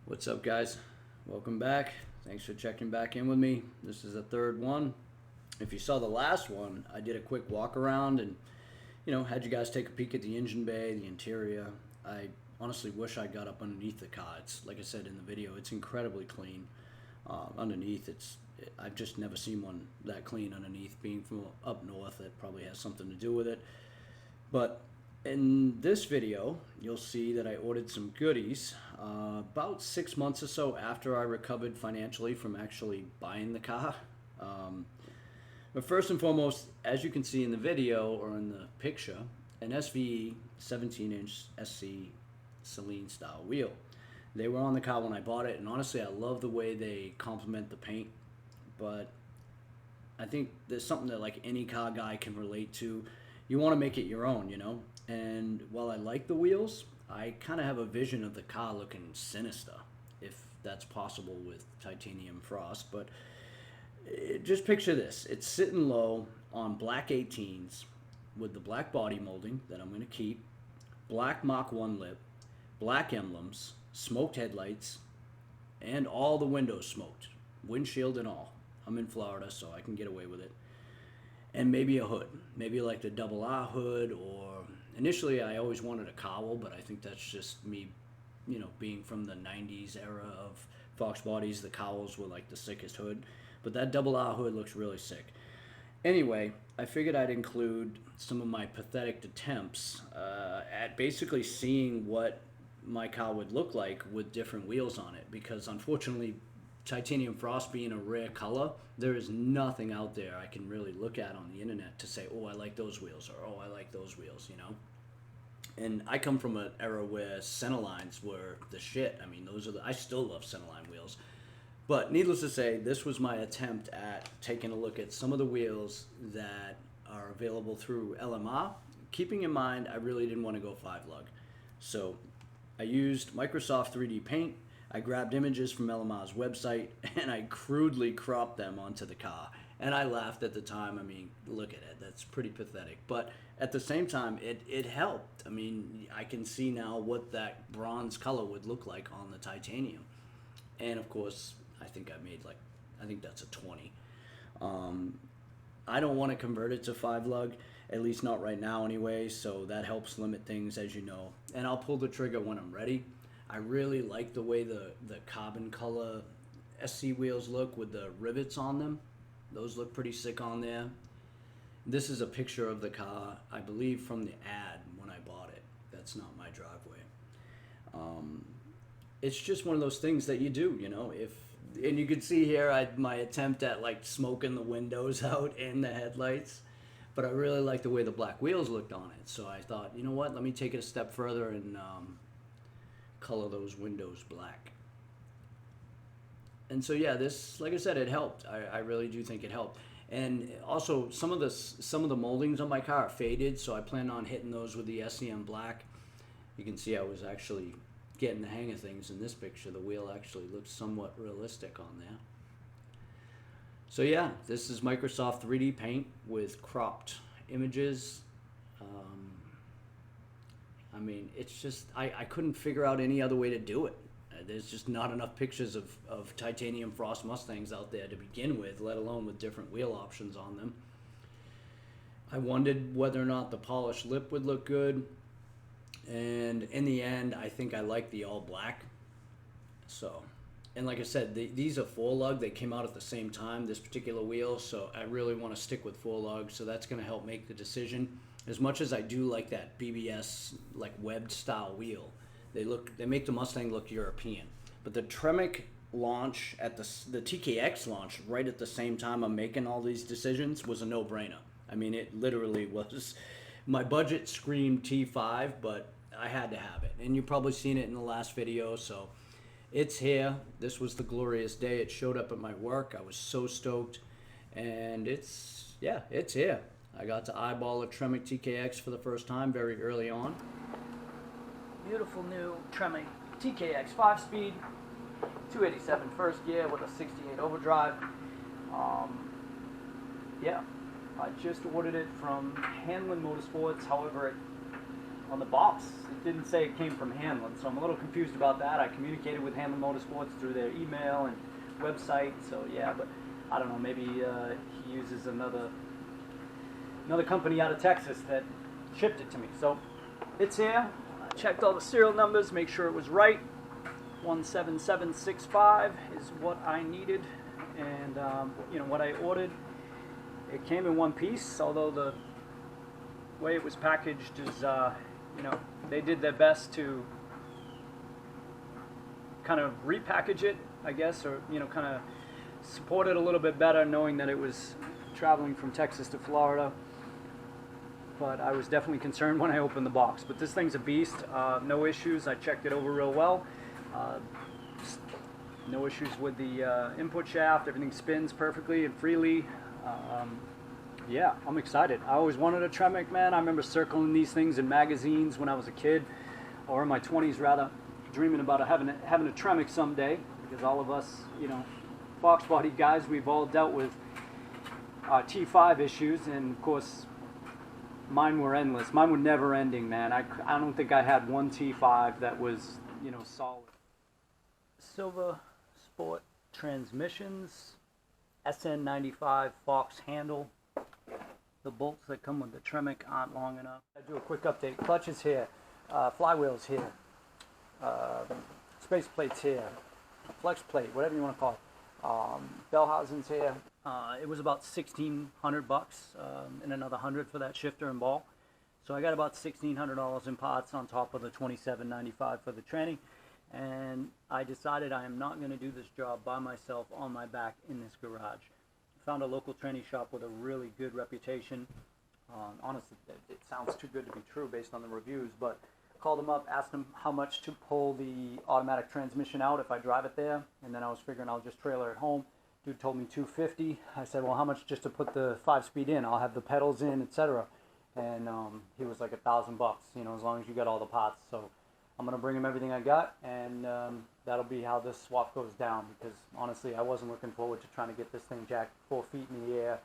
What's up, guys? Welcome back. Thanks for checking back in with me. This is the third one. If you saw the last one, I did a quick walk around and, had you guys take a peek at the engine bay, the interior. I honestly wish I got up underneath the car. It's, like I said in the video, it's incredibly clean. Underneath, I've just never seen one that clean underneath. Being from up north, that probably has something to do with it. But in this video, you'll see that I ordered some goodies about 6 months or so after I recovered financially from actually buying the car. But first and foremost, as you can see in the video or in the picture, an SVE 17-inch SC Celine style wheel. They were on the car when I bought it, and honestly, I love the way they complement the paint. But I think there's something that like any car guy can relate to. You want to make it your own, And while I like the wheels, I kind of have a vision of the car looking sinister, if that's possible with titanium frost. But just picture this. It's sitting low on black 18s with the black body molding that I'm going to keep, black Mach 1 lip, black emblems, smoked headlights, and all the windows smoked, windshield and all. I'm in Florida, so I can get away with it. And maybe a hood, maybe like the double R hood, or initially I always wanted a cowl, but I think that's just me, being from the 90s era of Fox bodies, the cowls were like the sickest hood. But that double R hood looks really sick. Anyway, I figured I'd include some of my pathetic attempts at basically seeing what my car would look like with different wheels on it, because unfortunately, titanium frost being a rare color, there is nothing out there I can really look at on the internet to say, oh, I like those wheels, or oh, I like those wheels, And I come from an era where centerlines were the shit. I mean, I still love centerline wheels. But needless to say, this was my attempt at taking a look at some of the wheels that are available through LMR, keeping in mind I really didn't want to go 5-lug. So I used Microsoft 3D Paint. I grabbed images from LMR's website and I crudely cropped them onto the car. And I laughed at the time. I mean, look at it. That's pretty pathetic. But at the same time, it helped. I mean, I can see now what that bronze color would look like on the titanium. And of course, I think that's a 20. I don't want to convert it to 5-lug, at least not right now anyway, so that helps limit things, as you know. And I'll pull the trigger when I'm ready. I really like the way the carbon color SC wheels look with the rivets on them. Those look pretty sick on there. This is a picture of the car, I believe from the ad when I bought it. That's not my driveway. It's just one of those things that you do, and you can see here my attempt at like smoking the windows out and the headlights. But I really like the way the black wheels looked on it. So I thought, you know what, let me take it a step further and color those windows black. And so yeah, this, like I said, it helped. I really do think it helped. And also some of the moldings on my car are faded, so I plan on hitting those with the SEM black. You can see I was actually getting the hang of things in this picture. The wheel actually looks somewhat realistic on there. So yeah, this is Microsoft 3D Paint with cropped images. I mean, it's just, I couldn't figure out any other way to do it. There's just not enough pictures of titanium frost Mustangs out there to begin with, let alone with different wheel options on them. I wondered whether or not the polished lip would look good. And in the end, I think I like the all black. So, and like I said, these are 4-lug. They came out at the same time, this particular wheel. So I really want to stick with 4-lug. So that's going to help make the decision. As much as I do like that BBS, like webbed style wheel, they make the Mustang look European. But the Tremec launch at the TKX launch right at the same time I'm making all these decisions was a no-brainer. I mean, it literally was. My budget screamed T5, but I had to have it. And you've probably seen it in the last video, so it's here. This was the glorious day. It showed up at my work. I was so stoked. And it's here. I got to eyeball a Tremec TKX for the first time very early on. Beautiful new Tremec TKX 5-speed, 287 first gear with a 68 overdrive. Yeah, I just ordered it from Hanlon Motorsports. However, on the box. It didn't say it came from Hanlon, so I'm a little confused about that. I communicated with Hanlon Motorsports through their email and website, so yeah, but I don't know, maybe he uses another company out of Texas that shipped it to me. So it's here. I checked all the serial numbers, make sure it was right. 17765 is what I needed, and you know what I ordered. It came in one piece, although the way it was packaged is, you know, they did their best to kind of repackage it, I guess, or you know, kind of support it a little bit better, knowing that it was traveling from Texas to Florida. But I was definitely concerned when I opened the box. But this thing's a beast. No issues. I checked it over real well. No issues with the input shaft. Everything spins perfectly and freely. Yeah, I'm excited. I always wanted a Tremec, man. I remember circling these things in magazines when I was a kid, or in my 20s rather, dreaming about having a Tremec someday, because all of us, you know, Fox body guys, we've all dealt with T5 issues, and of course, mine were endless. Mine were never ending, man. I don't think I had one T5 that was, you know, solid. Silver Sport transmissions, SN95 Fox handle. The bolts that come with the Tremec aren't long enough. I do a quick update. Clutch is here, flywheel's here, space plate's here, flex plate, whatever you want to call it. Bellhausen's here. It was about $1,600, and another $100 for that shifter and ball. So I got about $1,600 in parts on top of the $2,795 for the tranny. And I decided I am not going to do this job by myself on my back in this garage. Found a local tranny shop with a really good reputation. Honestly, it sounds too good to be true based on the reviews, but called them up, asked them how much to pull the automatic transmission out if I drive it there, and then I was figuring I'll just trailer it home. Dude told me $250. I said, well, how much just to put the 5-speed in? I'll have the pedals in, etc. And he was like $1,000, you know, as long as you got all the parts. So I'm gonna bring him everything I got, and that'll be how this swap goes down, because honestly I wasn't looking forward to trying to get this thing jacked 4 feet in the air,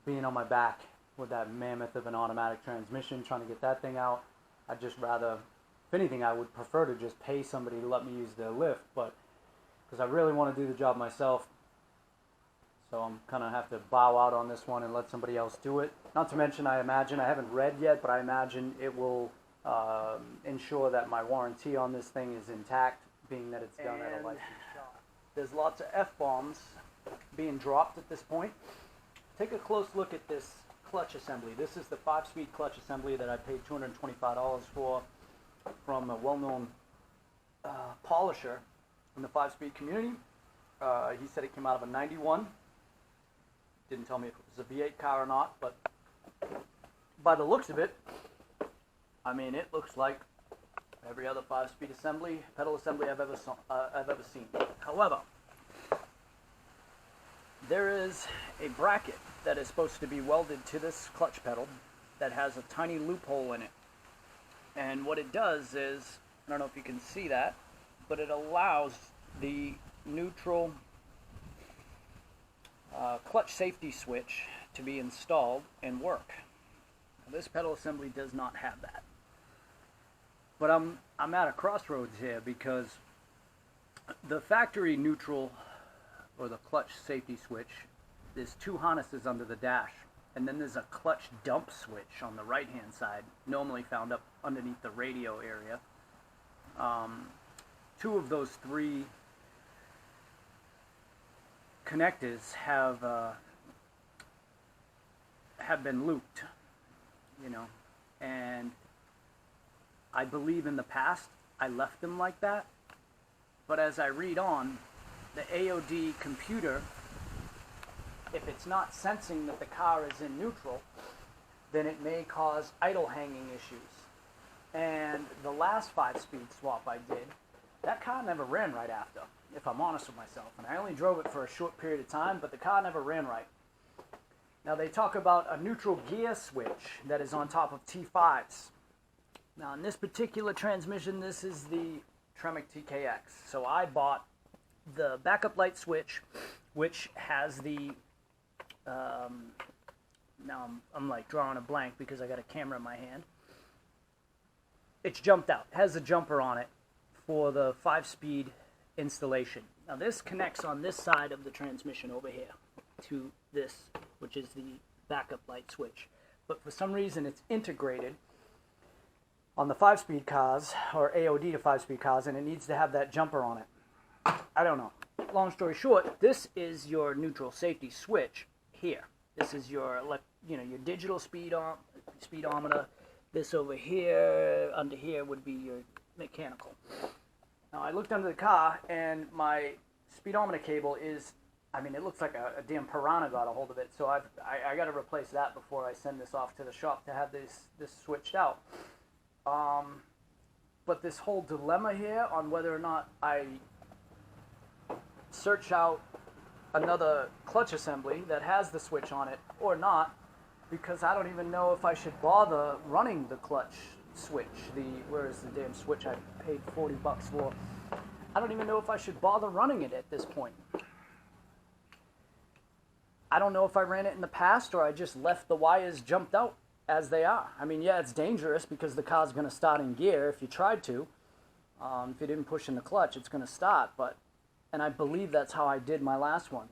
being on my back with that mammoth of an automatic transmission, trying to get that thing out. I'd just rather, if anything, I would prefer to just pay somebody to let me use their lift, but because I really want to do the job myself, so I'm kind of have to bow out on this one and let somebody else do it. Not to mention, I imagine, I haven't read yet, but I imagine it will ensure that my warranty on this thing is intact, being that it's done at a licensed shop. There's lots of F-bombs being dropped at this point. Take a close look at this clutch assembly. This is the 5-speed clutch assembly that I paid $225 for from a well-known polisher in the 5-speed community. He said it came out of a 91. Didn't tell me if it was a V8 car or not, but by the looks of it, I mean, it looks like every other 5-speed assembly, pedal assembly I've ever seen. However, there is a bracket that is supposed to be welded to this clutch pedal that has a tiny loophole in it. And what it does is, I don't know if you can see that, but it allows the neutral clutch safety switch to be installed and work. Now, this pedal assembly does not have that. But I'm at a crossroads here, because the factory neutral, or the clutch safety switch, there's 2 harnesses under the dash, and then there's a clutch dump switch on the right hand side, normally found up underneath the radio area. 2 of those 3 connectors have been looped, you know, and I believe in the past I left them like that, but as I read on, the AOD computer, if it's not sensing that the car is in neutral, then it may cause idle hanging issues. And the last 5-speed swap I did, that car never ran right after, if I'm honest with myself. And I only drove it for a short period of time, but the car never ran right. Now they talk about a neutral gear switch that is on top of T5s. Now in this particular transmission, this is the Tremec TKX. So I bought the backup light switch, which has the, now I'm like drawing a blank because I got a camera in my hand. it's jumped out. It has a jumper on it for the 5-speed installation. Now this connects on this side of the transmission over here to this, which is the backup light switch. But for some reason it's integrated on the 5-speed cars, or AOD to 5-speed cars, and it needs to have that jumper on it. I don't know. Long story short, this is your neutral safety switch here. This is your, your digital speedometer. This over here, under here, would be your mechanical. Now I looked under the car, and my speedometer cable is, I mean, it looks like a damn piranha got a hold of it. So I got to replace that before I send this off to the shop to have this switched out. But this whole dilemma here on whether or not I search out another clutch assembly that has the switch on it or not, because I don't even know if I should bother running the clutch switch. Where is the damn switch I paid 40 bucks for? I don't even know if I should bother running it at this point. I don't know if I ran it in the past or I just left the wires jumped out as they are. I mean, yeah, it's dangerous because the car's going to start in gear if you tried to. If you didn't push in the clutch, it's going to start. And I believe that's how I did my last one.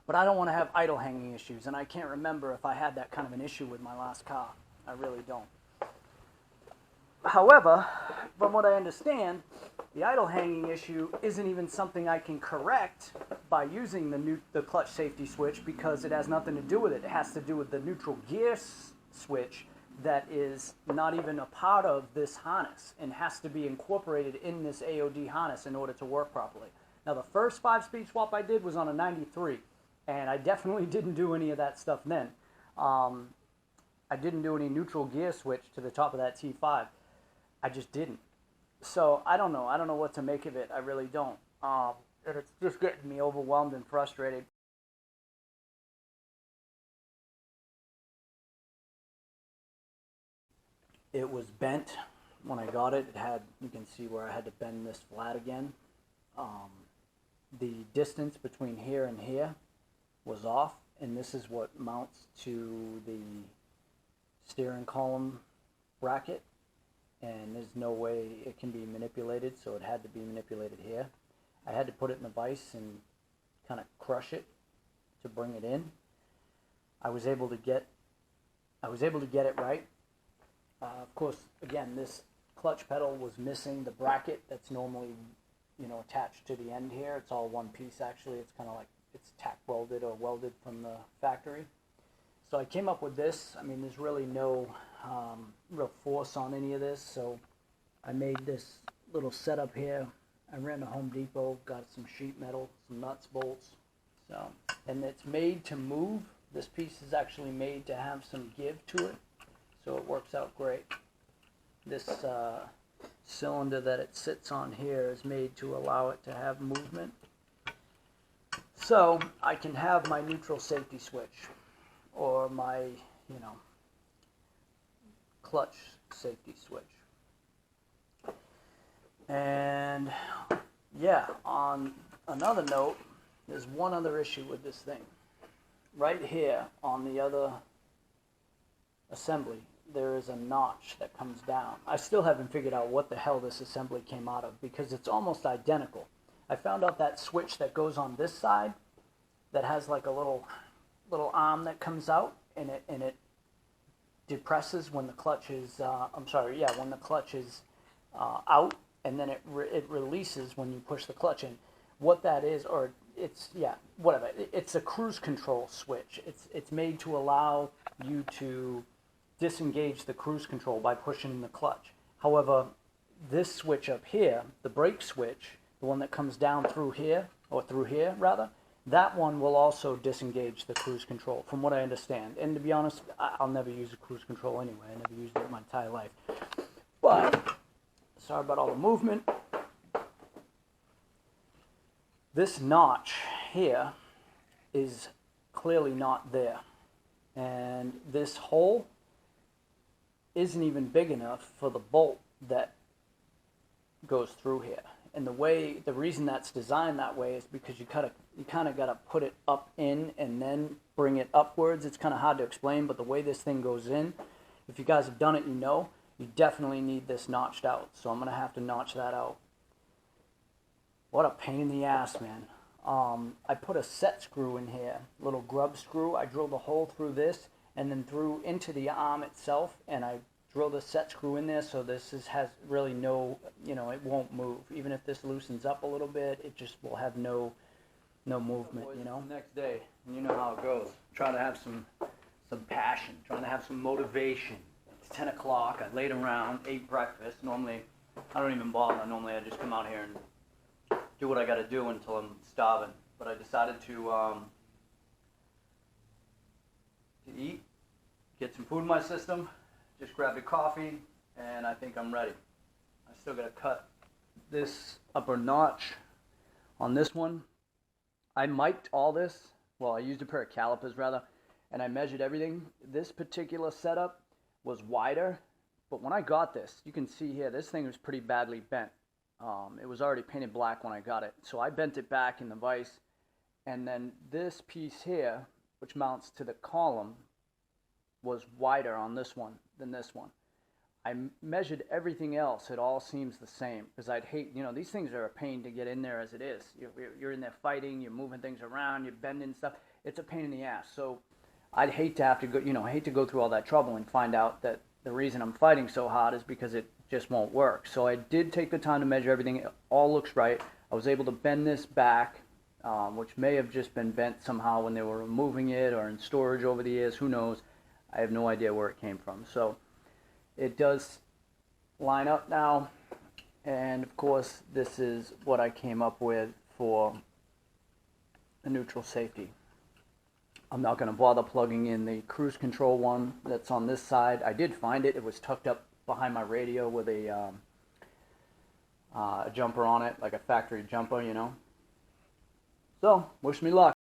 But I don't want to have idle hanging issues, and I can't remember if I had that kind of an issue with my last car. I really don't. However, from what I understand, the idle hanging issue isn't even something I can correct by using the clutch safety switch, because it has nothing to do with it. It has to do with the neutral gear switch that is not even a part of this harness and has to be incorporated in this AOD harness in order to work properly. Now, the first 5-speed swap I did was on a 93, and I definitely didn't do any of that stuff then. I didn't do any neutral gear switch to the top of that T5. I just didn't. So I don't know. I don't know what to make of it. I really don't. And it's just getting me overwhelmed and frustrated. It was bent when I got it. It had, you can see where I had to bend this flat again. The distance between here and here was off, and this is what mounts to the steering column bracket, and there's no way it can be manipulated, so it had to be manipulated here. I had to put it in the vise and kind of crush it to bring it in. I was able to get it right. Of course, again, this clutch pedal was missing the bracket that's normally, attached to the end here. It's all one piece, actually. It's kind of like it's tack welded or welded from the factory. So I came up with this. I mean, there's really no real force on any of this, so I made this little setup here. I ran to Home Depot, got some sheet metal, some nuts, bolts. And it's made to move. This piece is actually made to have some give to it, so it works out great. This cylinder that it sits on here is made to allow it to have movement. So I can have my neutral safety switch or my, clutch safety switch. And yeah, on another note, there's one other issue with this thing. Right here on the other assembly, there is a notch that comes down. I still haven't figured out what the hell this assembly came out of, because it's almost identical. I found out that switch that goes on this side that has like a little arm that comes out, and it depresses when the clutch is when the clutch is out, and then it releases when you push the clutch in. What that is, or it's a cruise control switch. It's made to allow you to disengage the cruise control by pushing in the clutch. However, this switch up here, the brake switch, the one that comes down through here, that one will also disengage the cruise control, from what I understand. And to be honest, I'll never use a cruise control anyway. I never used it my entire life. But, sorry about all the movement. This notch here is clearly not there. And this hole isn't even big enough for the bolt that goes through here. And the reason that's designed that way is because you kind of got to put it up in and then bring it upwards. It's kind of hard to explain, but the way this thing goes in, if you guys have done it, you definitely need this notched out. So I'm going to have to notch that out. What a pain in the ass, man. I put a set screw in here, little grub screw. I drilled a hole through this and then through into the arm itself, and I drilled a set screw in there, so this has really no, it won't move. Even if this loosens up a little bit, it just will have no movement, Next day, and you know how it goes. Try to have some passion, trying to have some motivation. It's 10 o'clock, I laid around, ate breakfast. Normally, I don't even bother. Normally I just come out here and do what I got to do until I'm starving. But I decided to eat, get some food in my system, just grabbed a coffee, and I think I'm ready. I still got to cut this upper notch on this one. I mic'd all this, well, I used a pair of calipers rather, and I measured everything. This particular setup was wider, but when I got this, you can see here, this thing was pretty badly bent. It was already painted black when I got it. So I bent it back in the vise, and then this piece here, which mounts to the column, was wider on this one than this one. I measured everything else. It all seems the same, because I'd hate, these things are a pain to get in there as it is. You're in there fighting, you're moving things around, you're bending stuff. It's a pain in the ass. So I'd hate to have to go, I hate to go through all that trouble and find out that the reason I'm fighting so hard is because it just won't work. So I did take the time to measure everything. It all looks right. I was able to bend this back, which may have just been bent somehow when they were removing it or in storage over the years. Who knows? I have no idea where it came from. So it does line up now. And of course, this is what I came up with for the neutral safety. I'm not going to bother plugging in the cruise control one that's on this side. I did find it. It was tucked up behind my radio with a jumper on it, like a factory jumper, So, wish me luck.